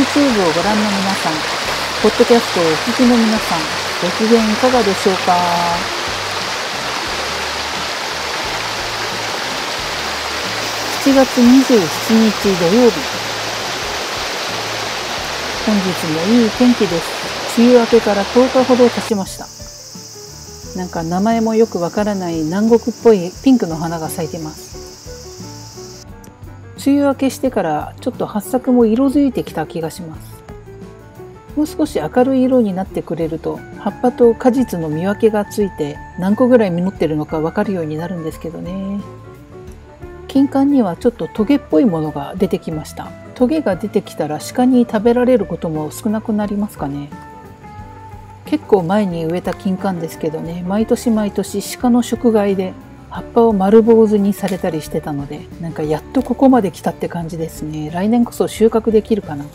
YouTube をご覧の皆さん、ポッドキャストをお聞きの皆さん、ご機嫌いかがでしょうか。7月27日土曜日。本日もいい天気です。梅雨明けから10日ほど経ちました。なんか名前もよくわからない南国っぽいピンクの花が咲いてます。梅雨明けしてからちょっと葉っ作も色づいてきた気がします。もう少し明るい色になってくれると葉っぱと果実の見分けがついて何個ぐらい実ってるのかわかるようになるんですけどね。金柑にはちょっとトゲっぽいものが出てきました。トゲが出てきたら鹿に食べられることも少なくなりますかね。結構前に植えた金柑ですけどね、毎年毎年鹿の食害で葉っぱを丸坊主にされたりしてたので、なんかやっとここまで来たって感じですね。来年こそ収穫できるかな。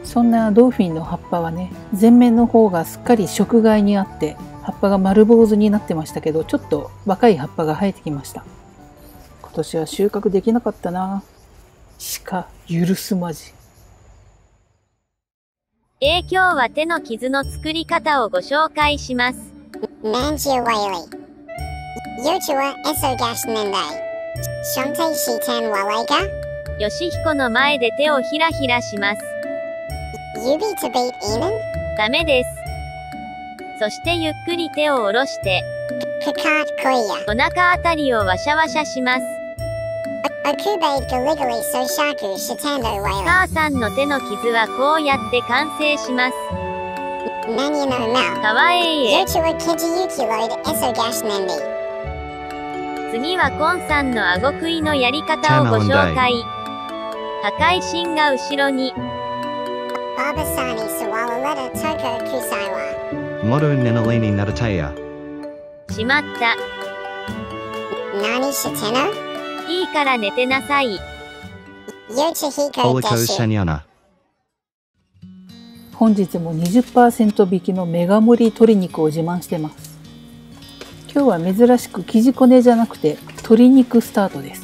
そんなドーフィンの葉っぱはね、前面の方がすっかり食害にあって葉っぱが丸坊主になってましたけど、ちょっと若い葉っぱが生えてきました。今年は収穫できなかったな。鹿許すまじ。今日は手の傷の作り方をご紹介します。Manju Wiley. Yotua Esogashnendai. Shante Shitan Walega. ヨシヒコの前で手をひらひらします。Yubi Tabate Enan. ダメです。そしてゆっくり手を下ろして、Kakat Koya. お腹あたりをワシャワシャします。Akubade Galigali Soshaku Shitando Wiley. 母さんの手の傷はこうやって完成します。Nanya no Mao. かわいい。 Yotua Kijiyukiloid Esogashnendi. 次はコンさんの顎食いのやり方をご紹介。破壊神が後ろに。Babasani Sawalaleta Toko Kusaiwa. Modu Nenalini Nadataya. しまった。 Nani Shiteno? いいから寝てなさい。 Yochihiko Oliko Deshi. Sanyana. 本日も 20% 引きのメガ盛り鶏肉を自慢してます。今日は珍しく生地こねじゃなくて鶏肉スタートです。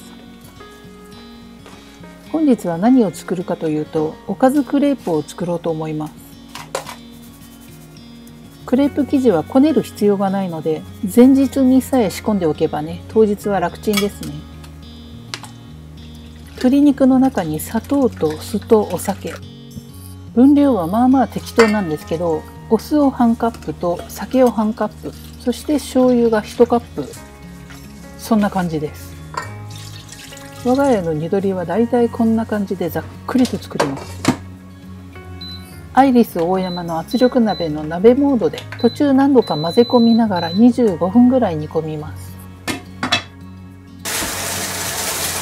本日は何を作るかというと、おかずクレープを作ろうと思います。クレープ生地はこねる必要がないので、前日にさえ仕込んでおけばね、当日は楽ちんですね。鶏肉の中に砂糖と酢とお酒。分量はまあまあ適当なんですけど、お酢を半カップと酒を半カップ、そして醤油が1カップ。そんな感じです。我が家の煮鶏はだいたいこんな感じでざっくりと作ります。アイリス大山の圧力鍋の鍋モードで途中何度か混ぜ込みながら25分ぐらい煮込みます。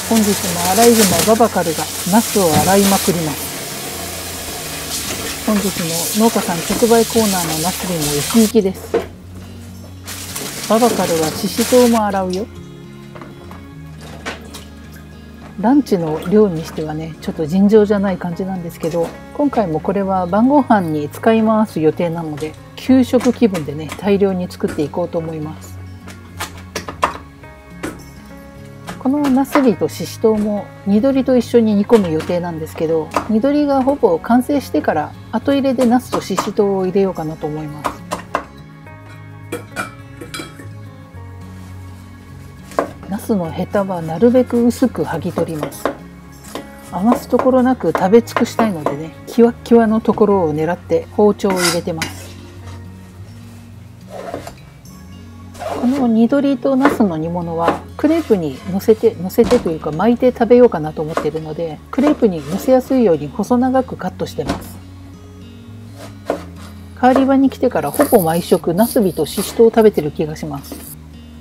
本日もアライグマババカルがナスを洗いまくります。本日も農家さん直売コーナーのナスビも生き生きです。ババカルはシシトウも洗うよ。ランチの量にしてはね、ちょっと尋常じゃない感じなんですけど、今回もこれは晩ご飯に使い回す予定なので、給食気分でね、大量に作っていこうと思います。このナスビとシシトウも煮鶏と一緒に煮込む予定なんですけど、煮鶏がほぼ完成してから後入れでナスとシシトウを入れようかなと思います。ナスのヘタはなるべく薄く剥ぎ取ります。余すところなく食べ尽くしたいのでね、キワッキワのところを狙って包丁を入れてます。この煮鶏とナスの煮物はクレープに乗せてというか巻いて食べようかなと思っているので、クレープに乗せやすいように細長くカットしてます。変わり場に来てからほぼ毎食ナスビとシシトウを食べてる気がします。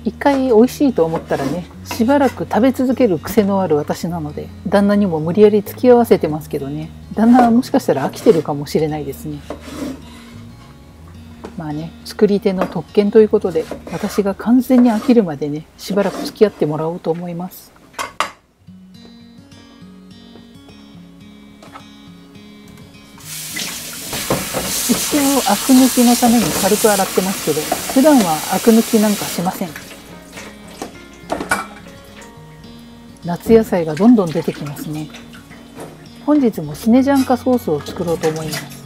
一回美味しいと思ったらね、しばらく食べ続ける癖のある私なので、旦那にも無理やり付き合わせてますけどね、旦那はもしかしたら飽きてるかもしれないですね。まあね、作り手の特権ということで、私が完全に飽きるまでね、しばらく付き合ってもらおうと思います。一応アク抜きのために軽く洗ってますけど、普段はアク抜きなんかしません。夏野菜がどんどん出てきますね。本日もスネジャンカソースを作ろうと思います。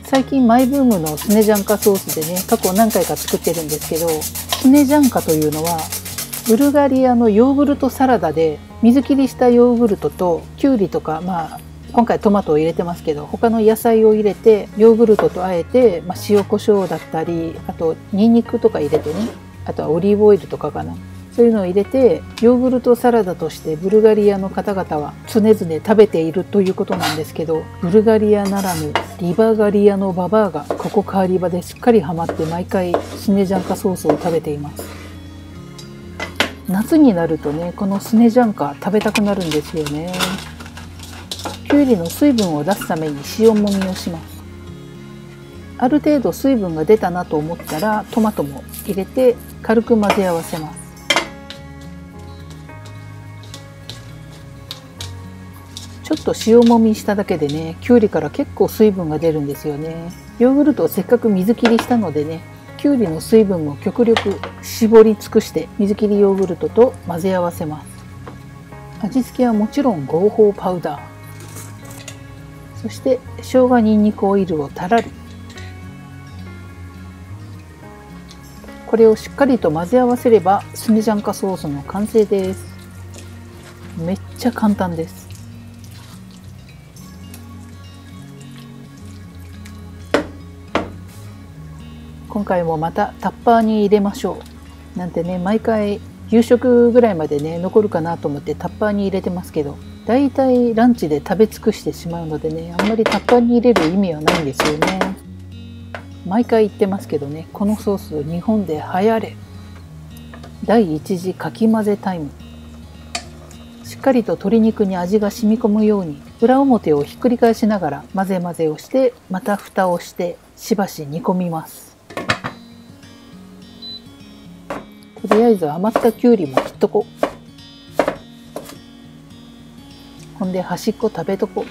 最近マイブームのスネジャンカソースでね、過去何回か作ってるんですけど、スネジャンカというのはブルガリアのヨーグルトサラダで、水切りしたヨーグルトとキュウリとか、今回トマトを入れてますけど、他の野菜を入れてヨーグルトとあえて、塩コショウだったり、あとニンニクとか入れてね、あとはオリーブオイルとかかな、そういうのを入れてヨーグルトサラダとしてブルガリアの方々は常々食べているということなんですけど、ブルガリアならぬリバガリアのババアがここカーリバですっかりハマって毎回スネジャンカソースを食べています。夏になるとね、このスネジャンカ食べたくなるんですよね。きゅうりの水分を出すために塩もみをします。ある程度水分が出たなと思ったらトマトも入れて軽く混ぜ合わせます。ちょっと塩もみしただけでね、きゅうりから結構水分が出るんですよね。ヨーグルトをせっかく水切りしたのでね、きゅうりの水分も極力絞り尽くして水切りヨーグルトと混ぜ合わせます。味付けはもちろん合法パウダー。そして生姜にんにくオイルをたらり。これをしっかりと混ぜ合わせればスネジャンカソースの完成です。めっちゃ簡単です。今回もまたタッパーに入れましょうなんてね、毎回夕食ぐらいまでね残るかなと思ってタッパーに入れてますけど、だいたいランチで食べ尽くしてしまうのでね、あんまりタッパーに入れる意味はないんですよね。毎回言ってますけどね、このソース日本で流行れ。第一次かき混ぜタイム。しっかりと鶏肉に味が染み込むように裏表をひっくり返しながら混ぜ混ぜをして、また蓋をしてしばし煮込みます。とりあえず余ったきゅうりも切っとこう。ほんで端っこ食べとこう。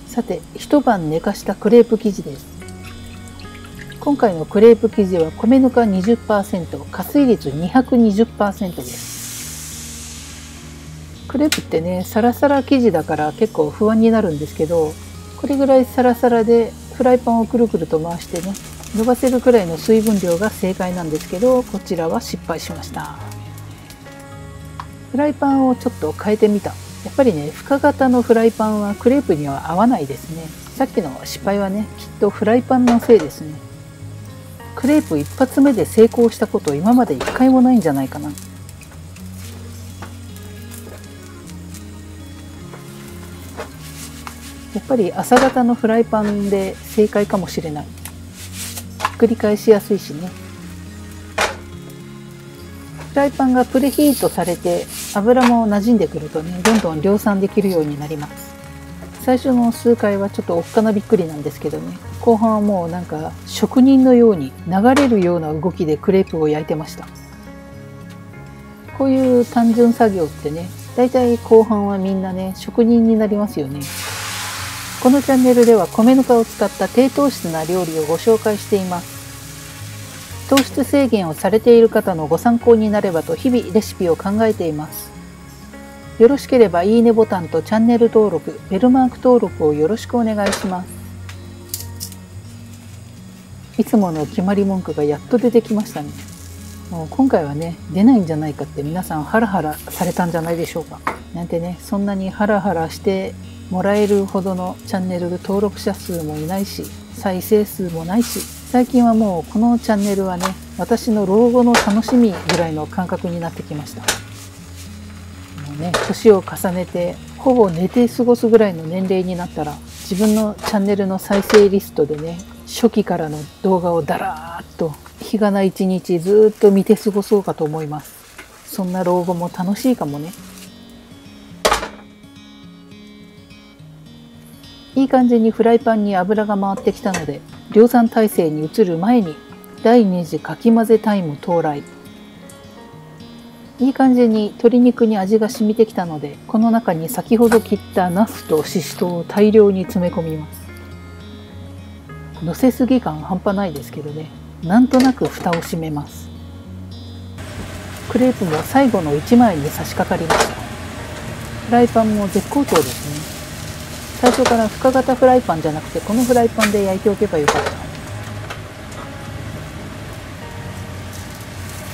さて、一晩寝かしたクレープ生地です。今回のクレープ生地は米ぬか 20%、加水率 220% です。クレープってね、サラサラ生地だから結構不安になるんですけど、これぐらいサラサラでフライパンをくるくると回してね、伸ばせるくらいの水分量が正解なんですけど、こちらは失敗しました。フライパンをちょっと変えてみた。やっぱりね、深型のフライパンはクレープには合わないですね。さっきの失敗はね、きっとフライパンのせいですね。クレープ一発目で成功したこと今まで一回もないんじゃないかな。やっぱり朝型のフライパンで正解かもしれない。ひっくり返しやすいしね。フライパンがプレヒートされて油も馴染んでくるとね、どんどん量産できるようになります。最初の数回はちょっとおっかなびっくりなんですけどね、後半はもうなんか職人のように流れるような動きでクレープを焼いてました。こういう単純作業ってね、だいたい後半はみんなね、職人になりますよね。このチャンネルでは米ぬかを使った低糖質な料理をご紹介しています。糖質制限をされている方のご参考になればと日々レシピを考えています。よろしければいいねボタンとチャンネル登録、ベルマーク登録をよろしくお願いします。いつもの決まり文句がやっと出てきましたね。もう今回はね、出ないんじゃないかって皆さんハラハラされたんじゃないでしょうか。なんてね、そんなにハラハラしてもらえるほどのチャンネル登録者数もいないし、再生数もないし、最近はもうこのチャンネルはね、私の老後の楽しみぐらいの感覚になってきました。もうね、年を重ねてほぼ寝て過ごすぐらいの年齢になったら、自分のチャンネルの再生リストでね、初期からの動画をだらーっと日がない一日ずっと見て過ごそうかと思います。そんな老後も楽しいかもね。いい感じにフライパンに油が回ってきたので、量産体制に移る前に第2次かき混ぜタイム到来。いい感じに鶏肉に味が染みてきたので、この中に先ほど切ったナスとシシトウを大量に詰め込みます。乗せすぎ感半端ないですけどね、なんとなく蓋を閉めます。クレープも最後の1枚に差し掛かりました。フライパンも絶好調ですね。最初から深型フライパンじゃなくてこのフライパンで焼いておけばよかった。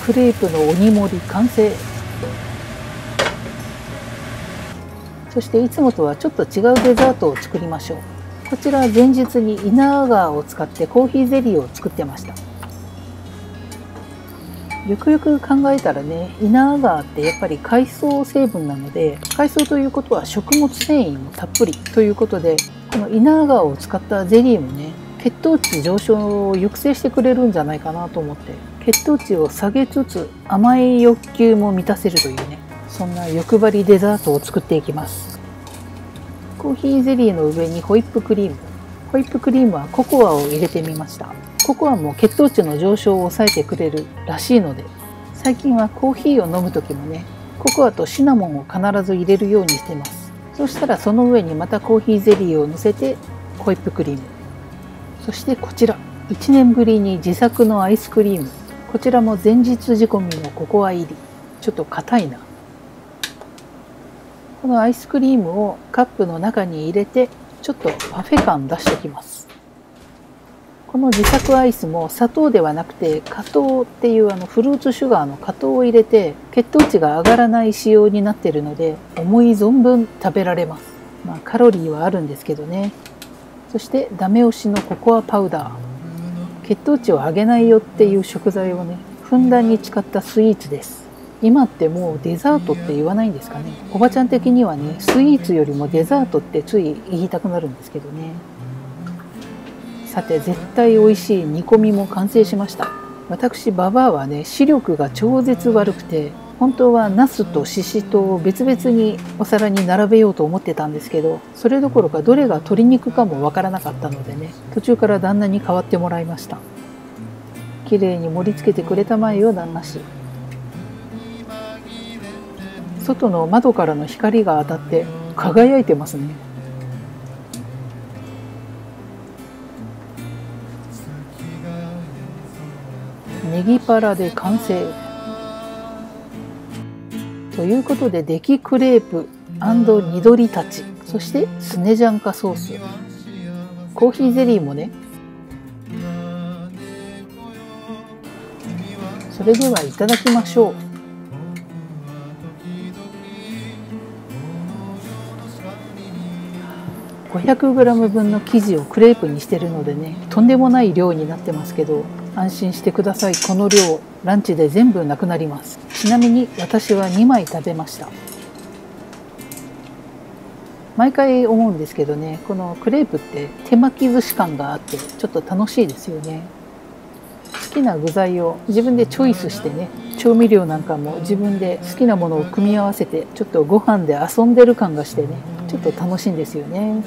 クレープの鬼盛り完成。そしていつもとはちょっと違うデザートを作りましょう。こちら前日にイナーガーを使ってコーヒーゼリーを作ってました。よくよく考えたらね、イナーガーってやっぱり海藻成分なので、海藻ということは食物繊維もたっぷりということで、このイナーガーを使ったゼリーもね、血糖値上昇を抑制してくれるんじゃないかなと思って、血糖値を下げつつ甘い欲求も満たせるというね、そんな欲張りデザートを作っていきます。コーヒーゼリーの上にホイップクリーム。ホイップクリームはココアを入れてみました。ココアも血糖値の上昇を抑えてくれるらしいので、最近はコーヒーを飲む時もね、ココアとシナモンを必ず入れるようにしてます。そしたらその上にまたコーヒーゼリーを乗せてホイップクリーム。そしてこちら、1年ぶりに自作のアイスクリーム。こちらも前日仕込みのココア入り。ちょっと硬いな。このアイスクリームをカップの中に入れて、ちょっとパフェ感出しておきます。この自作アイスも砂糖ではなくて果糖っていうフルーツシュガーの果糖を入れて血糖値が上がらない仕様になっているので思い存分食べられます。まあカロリーはあるんですけどね。そしてダメ押しのココアパウダー。血糖値を上げないよっていう食材をね、ふんだんに使ったスイーツです。今ってもうデザートって言わないんですかね。おばちゃん的にはね、スイーツよりもデザートってつい言いたくなるんですけどね。さて、絶対美味しい煮込みも完成しました。私ババアはね、視力が超絶悪くて、本当はナスとシシトウを別々にお皿に並べようと思ってたんですけど、それどころかどれが鶏肉かもわからなかったのでね、途中から旦那に代わってもらいました。綺麗に盛り付けてくれたまえよ旦那氏。外の窓からの光が当たって輝いてますね。ネギパラで完成。ということでデキクレープ&ニドリたち、そしてスネジャンカソース、コーヒーゼリーもね。それではいただきましょう。500g 分の生地をクレープにしてるのでね、とんでもない量になってますけど、安心してください。この量ランチで全部なくなります。ちなみに私は2枚食べました。毎回思うんですけどね、このクレープって手巻き寿司感があってちょっと楽しいですよね。好きな具材を自分でチョイスしてね、調味料なんかも自分で好きなものを組み合わせて、ちょっとご飯で遊んでる感がしてね、ちょっと楽しいんですよね。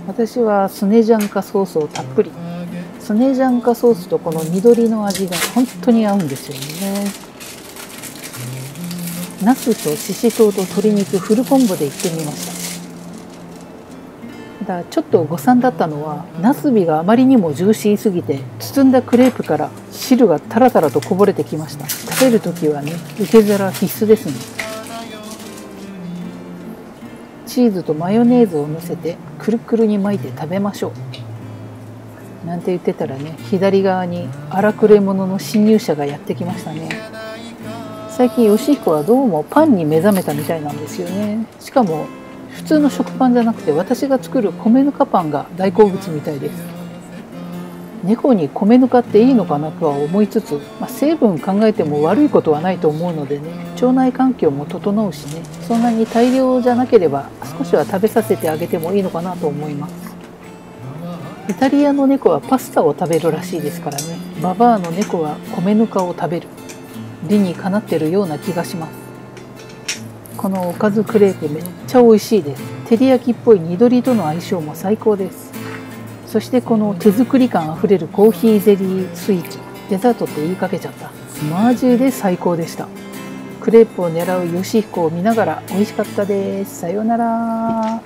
私はスネジャンカソースをたっぷり。スネジャンカソースとこの緑の味が本当に合うんですよね。ナスとシシトウと鶏肉フルコンボでいってみました。ただちょっと誤算だったのは、ナスビがあまりにもジューシーすぎて、包んだクレープから汁がタラタラとこぼれてきました。食べるときはね、受け皿必須ですね。チーズとマヨネーズをのせてくるくるに巻いて食べましょう。なんて言ってたらね、左側に荒くれ者の侵入者がやってきましたね。最近ヨシヒコはどうもパンに目覚めたみたいなんですよね。しかも普通の食パンじゃなくて私が作る米ぬかパンが大好物みたいです。猫に米ぬかっていいのかなとは思いつつ、成分考えても悪いことはないと思うのでね、腸内環境も整うしね、そんなに大量じゃなければ少しは食べさせてあげてもいいのかなと思います。イタリアの猫はパスタを食べるらしいですからね、ババアの猫は米ぬかを食べる。理にかなってるような気がします。このおかずクレープめっちゃ美味しいです。照り焼きっぽい緑との相性も最高です。そしてこの手作り感あふれるコーヒーゼリースイーツ、デザートって言いかけちゃった。マジで最高でした。クレープを狙うヨシヒコを見ながら美味しかったです。さようなら。